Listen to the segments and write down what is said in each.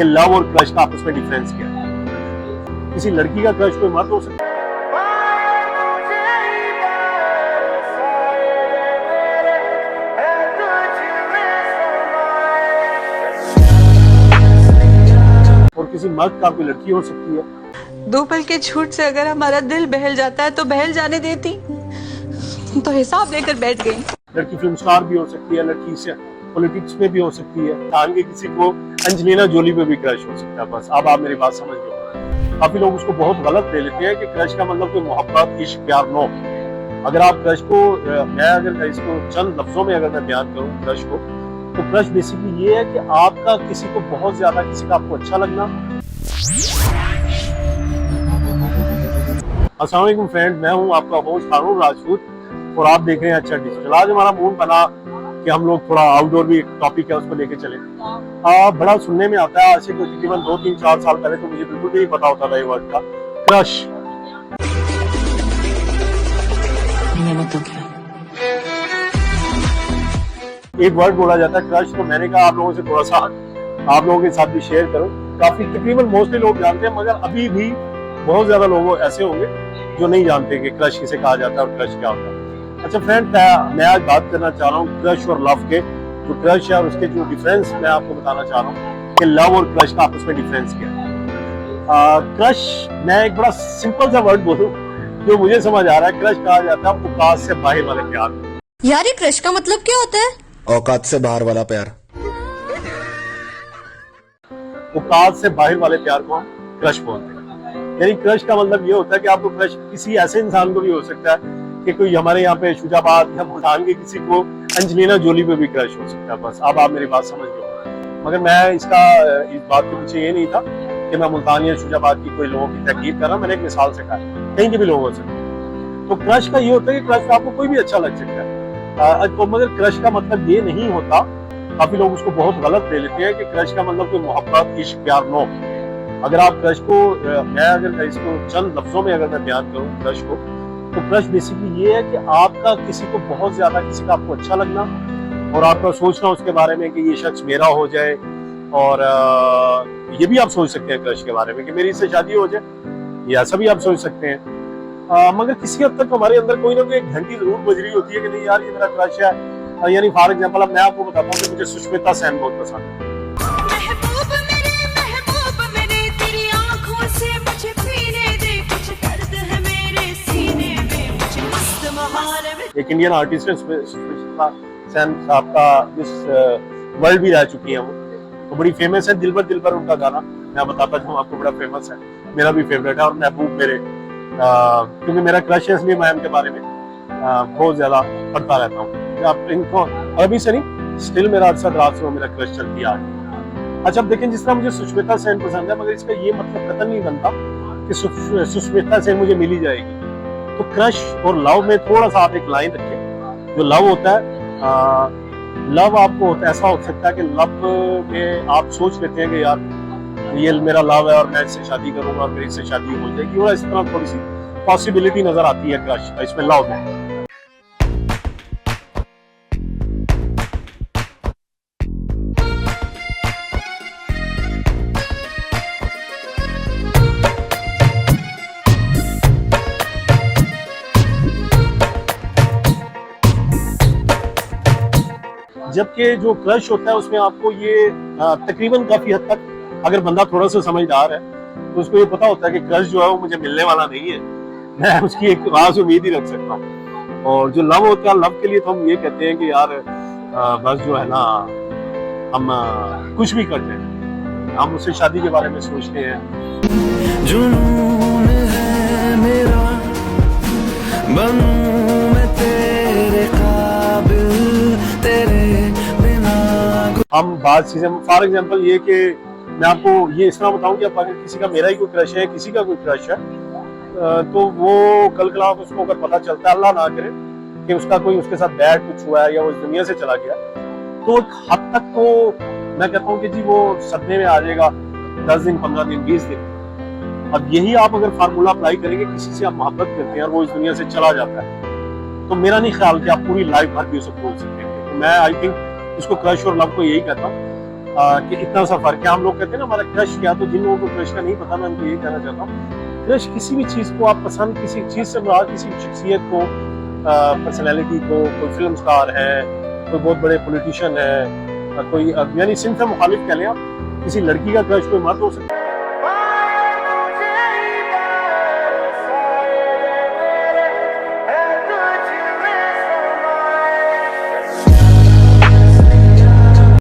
कि लव और क्रश का आपस में डिफरेंस क्या है। किसी लड़की का क्रश कोई मर्द हो सकता है। और किसी मर्द का कोई लड़की हो सकती है। दो पल के झूठ से अगर हमारा दिल बहल जाता है तो बहल जाने देती, तो हिसाब लेकर बैठ गई। लड़की फिल्म स्टार भी हो सकती है, लड़की से पॉलिटिक्स में भी हो सकती है, आगे किसी को अंजलिना जोली पे भी क्रश हो सकता है। बस अब आप मेरी बात समझ लो। काफी लोग उसको बहुत गलत ले लेते हैं कि क्रश का मतलब कोई मोहब्बत, इश्क, प्यार। नो। अगर आप क्रश को, मैं अगर इसको चंद लफ्जों में अगर मैं बयान करूं क्रश को, तो क्रश बेसिकली ये है कि आपका किसी को बहुत ज्यादा, किसी का आपको अच्छा लगना। अस्सलाम वालेकुम फ्रेंड, मैं हूं आपका होस्ट हारून राजपूत और आप देख रहे हैं अच्छा डिजिटल। आज हमारा मूड बना कि हम लोग थोड़ा आउटडोर भी एक टॉपिक है उसको लेके चले। बड़ा सुनने में आता है, आज से तकरीबन 2, 3, 4 साल पहले तो मुझे बिल्कुल भी नहीं पता होता था ये वर्ड का, क्रश। एक वर्ड बोला जाता है क्रश, तो मैंने कहा आप लोगों से थोड़ा सा आप लोगों के साथ भी शेयर करूं। काफी तकरीबन मोस्टली लोग जानते हैं, मगर अभी भी बहुत ज्यादा लोग ऐसे होंगे जो नहीं जानते कि क्रश किसे कहा जाता है और क्रश क्या होता है। अच्छा फ्रेंड, मैं आज बात करना चाह रहा हूँ क्रश और लव के। जो क्रश है और उसके जो डिफरेंस मैं आपको बताना चाह रहा हूँ कि लव और क्रश का आपस में डिफरेंस क्या है। क्रश, मैं एक बड़ा सिंपल सा वर्ड बोलूं जो मुझे समझ आ रहा है। क्रश कहा जाता है औकात से बाहर वाले प्यार। यार ये क्रश का मतलब क्या होता है? औकात से बाहर वाला प्यार। औकात से बाहर वाले प्यार को हम क्रश बोलते हैं। यानी क्रश का मतलब ये होता है कि आपको क्रश किसी ऐसे इंसान को भी हो सकता है कि कोई हमारे यहाँ पे शुजाबाद या मुल्तान के किसी को अंजलिना जोली पे भी क्रश हो सकता है। बस अब आप मेरी बात समझ लो। मगर मैं इस बात के पीछे ये नहीं था कि मैं मुल्तान या शुजाबाद की कोई लोगों की तकलीफ कर रहा हूँ। मैंने एक मिसाल से कहा कहीं के भी लोग हो सकते हैं। तो क्रश का ये होता है कि क्रश आपको कोई भी अच्छा लग सकता है। तो मगर क्रश का मतलब ये नहीं होता, काफी लोग उसको बहुत गलत ले लेते हैं कि क्रश का मतलब कोई मोहब्बत, इश्क, प्यार। नो। अगर आप क्रश को, मैं अगर इसको चंद लफ्जों में अगर मैं बयान करूं क्रश को, तो क्रश बेसिकली ये है कि आपका किसी को बहुत ज्यादा, किसी का आपको अच्छा लगना और आपका सोचना उसके बारे में कि ये शख्स मेरा हो जाए। और ये भी आप सोच सकते हैं क्रश के बारे में कि मेरी इससे शादी हो जाए, ये ऐसा भी आप सोच सकते हैं। मगर किसी हद तक हमारे अंदर कोई ना कोई एक घंटी जरूर बज रही होती है कि नहीं यार ये मेरा क्रश है। यानी फॉर एग्जाम्पल अब मैं आपको बताता हूँ कि मुझे सुष्मिता सेन बहुत पसंद है। एक इंडियन आर्टिस्ट है सुष्मिता सेन साहब का, जिस वर्ल्ड भी रह चुकी है वो, तो बड़ी फेमस है। दिलबर दिलबर उनका गाना मैं बताता हूँ आपको, बड़ा फेमस है, मेरा भी फेवरेट है। और महबूब मेरे, क्योंकि मेरा क्रश है इसलिए मैं उनके बारे में बहुत ज्यादा पढ़ता रहता हूँ। आप इनको अभी से नहीं, स्टिल मेरा अरसद रात से मेरा क्रश चलती आ रही। अच्छा अब देखें, जिस तरह मुझे सुष्मिता सेन पसंद है, मगर इसका ये मतलब कतई नहीं बनता कि सुष्मिता सेन मुझे मिली जाएगी। तो क्रश और लव में थोड़ा सा आप एक लाइन रखें। जो लव होता है, लव आपको ऐसा हो सकता है कि लव में आप सोच लेते हैं कि यार ये मेरा लव है और मैं इससे शादी करूंगा और मेरी इससे शादी हो जाएगी, और इस तरह थोड़ी सी पॉसिबिलिटी नजर आती है क्रश इसमें, लव में। जबकि जो क्रश होता है उसमें आपको ये तकरीबन काफी हद तक, अगर बंदा थोड़ा सा समझदार है तो उसको ये पता होता है कि क्रश जो है वो मुझे मिलने वाला नहीं है, मैं उसकी एक खास उम्मीद ही रख सकता हूँ। और जो लव होता है, लव के लिए तो हम ये कहते हैं कि यार बस जो है ना, हम कुछ भी करते हैं, हम उससे शादी के बारे में सोचते हैं। जुनून है मेरा, बनूं मैं तेरे काबिल, तेरे बिना। हम बात चीजें, फॉर एग्जांपल ये कि मैं आपको ये इस तरह बताऊं कि अगर किसी का मेरा ही कोई क्रश है, किसी का कोई क्रश है, तो वो कल कलाम उसको अगर पता चलता है, अल्लाह ना करे कि उसका कोई उसके साथ बैड कुछ हुआ है या वो इस दुनिया से चला गया, तो एक हद तक तो मैं कहता हूँ कि जी वो सदमे में आ जाएगा 10 दिन, 15 दिन, 20 दिन। अब यही आप अगर फार्मूला अप्लाई करेंगे, किसी से आप मोहब्बत करते हैं और वो इस दुनिया से चला जाता है, तो मेरा नहीं ख्याल कि आप पूरी लाइफ भर भी उसे भूल सकते हैं। तो मैं आई थिंक इसको क्रश और लव को यही कहता हूँ। कि इतना सा फर्क है। हम लोग कहते हैं ना हमारा क्रश क्या, तो जिन लोगों को क्रश का नहीं पता, मैं उनको ये कहना चाहता हूँ, क्रश किसी भी चीज को आप पसंद, किसी चीज से मुराद किसी शख्सियत को, पर्सनैलिटी को, कोई फिल्म स्टार है, कोई बहुत बड़े पॉलिटिशियन है, कोई यानी सिंफ मुखालिफ कह लें आप, किसी लड़की का क्रश कोई मर्द हो सकता है।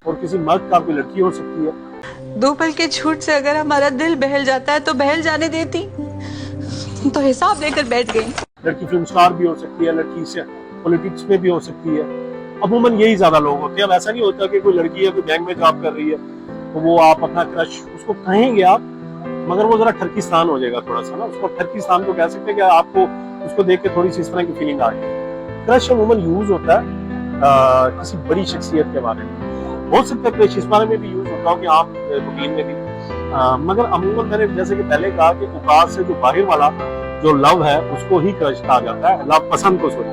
और किसी मर्द का कोई लड़की हो सकती है। दो पल के झूठ से अगर हमारा दिल बहल जाता है तो बहल जाने देती, तो हिसाब लेकर बैठ गई। लड़की फिल्म स्टार भी हो सकती है, लड़की से पॉलिटिक्स में भी हो सकती है। अमूमन यही ज्यादा लोग होते हैं। अब ऐसा नहीं होता कि कोई लड़की है कोई बैंक में जॉब कर रही है तो वो आप अपना क्रश उसको कहेंगे आप, मगर वो जरा ठरकिस्तान हो जाएगा थोड़ा सा ना, उसको ठरकिस्तान को कह सकते हैं कि आपको उसको देख के थोड़ी सी इस तरह की फीलिंग आ गई। क्रश अमूमन यूज होता है किसी बड़ी शख्सियत के बारे में, हो सकता है क्रश इस बारे में भी यूज होता हो कि आप रूटीन में भी, मगर अमूमन मैंने जैसे कि पहले कहा कि औकात से जो बाहर वाला जो लव है उसको ही क्रश कहा जाता है। लव पसंद को, सॉरी,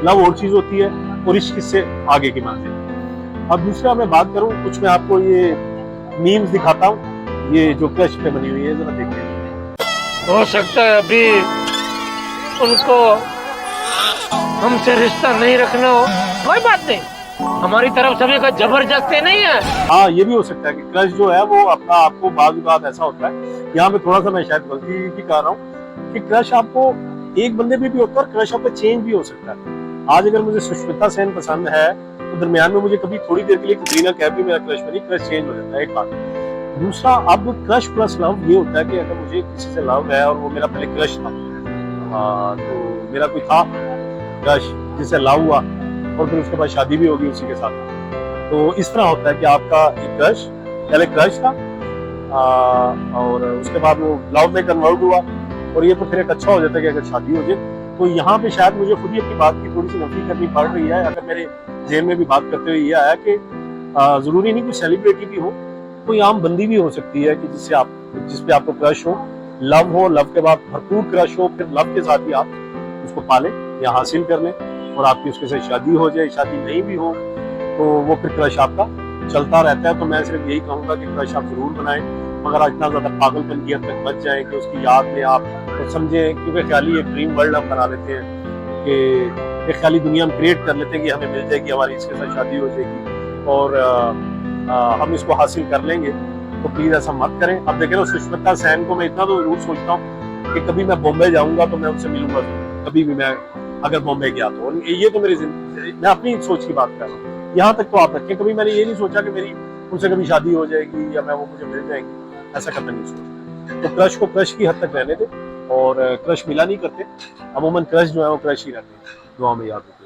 लव और चीज होती है और इश्क इससे आगे की मंजिल। अब दूसरा मैं बात करूं, कुछ मैं आपको ये मीम्स दिखाता हूं, ये जो क्रश पे बनी हुई है, जरा देखिए। हो सकता है अभी उनको हमसे रिश्ता नहीं रखना हो, कोई बात नहीं, हमारी तरफ से भी कोई जबरदस्ती नहीं है। हाँ, ये भी हो सकता है कि क्रश जो है वो अपना आपको बाज़ बात ऐसा होता है, यहाँ पे थोड़ा सा मैं शायद गलती भी कर रहा हूँ कि क्रश आपको एक बंदे पे भी होता है और क्रश आपका चेंज भी हो सकता है। आज अगर मुझे सुष्मिता सेन पसंद है तो दरमियान में मुझे कभी थोड़ी देर के लिए कटरीना कैफ भी मेरा क्रश बनी, क्रश चेंज हो जाता है, एक बात। दूसरा, अब क्रश प्लस लव ये होता है कि अगर मुझे किसी से लव है और वो मेरा पहले क्रश था, तो मेरा कोई था क्रश जिससे लव हुआ और फिर उसके बाद शादी भी होगी उसी के साथ, तो इस तरह होता है कि आपका एक क्रश पहले क्रश था और उसके बाद वो लव में कन्वर्ट हुआ, और ये तो फिर एक अच्छा हो जाता है कि अगर शादी हो जाए। तो यहाँ पे शायद मुझे खुद ही अपनी बात की थोड़ी सी नफी करनी पड़ रही है। अगर मेरे जेल में भी बात करते हुए ये आया कि जरूरी नहीं कोई सेलिब्रिटी भी हो, कोई आम बंदी भी हो सकती है कि जिस पे आपको क्रश हो, लव के बाद भरपूर क्रश हो, फिर लव के साथ ही आप उसको पालें या हासिल कर लें और आपकी उसके साथ शादी हो जाए। शादी नहीं भी हो तो वो फिर क्रश आपका चलता रहता है। तो मैं सिर्फ यही कहूंगा कि क्रश आप जरूर बनाएं, मगर इतना ज्यादा पागलपन की हद तक बच जाए कि उसकी याद में आप तो समझें, क्योंकि ख्याली एक ड्रीम वर्ल्ड हम बना लेते हैं कि एक ख्याली दुनिया हम क्रिएट कर लेते हैं कि हमें मिल जाएगी, हमारी इसके साथ शादी हो जाएगी और हम इसको हासिल कर लेंगे। तो प्लीज ऐसा मत करें। अब देखें ना, सुष्मिता सेन को मैं इतना तो जरूर सोचता हूँ कि कभी मैं बॉम्बे जाऊंगा तो मैं उनसे मिलूंगा, कभी भी मैं अगर बॉम्बे गया तो। ये तो मैं अपनी सोच की बात कर रहा हूँ, यहाँ तक तो आप रखें। कभी मैंने ये नहीं सोचा कि मेरी उनसे कभी शादी हो जाएगी या मैं वो मुझे मिल जाएंगी, ऐसा कभी नहीं सोचा। तो क्रश को क्रश की हद तक रहने दे और क्रश मिला नहीं करते, अमूमन क्रश जो है वो क्रश ही रहते हैं। दुआ में याद रखें।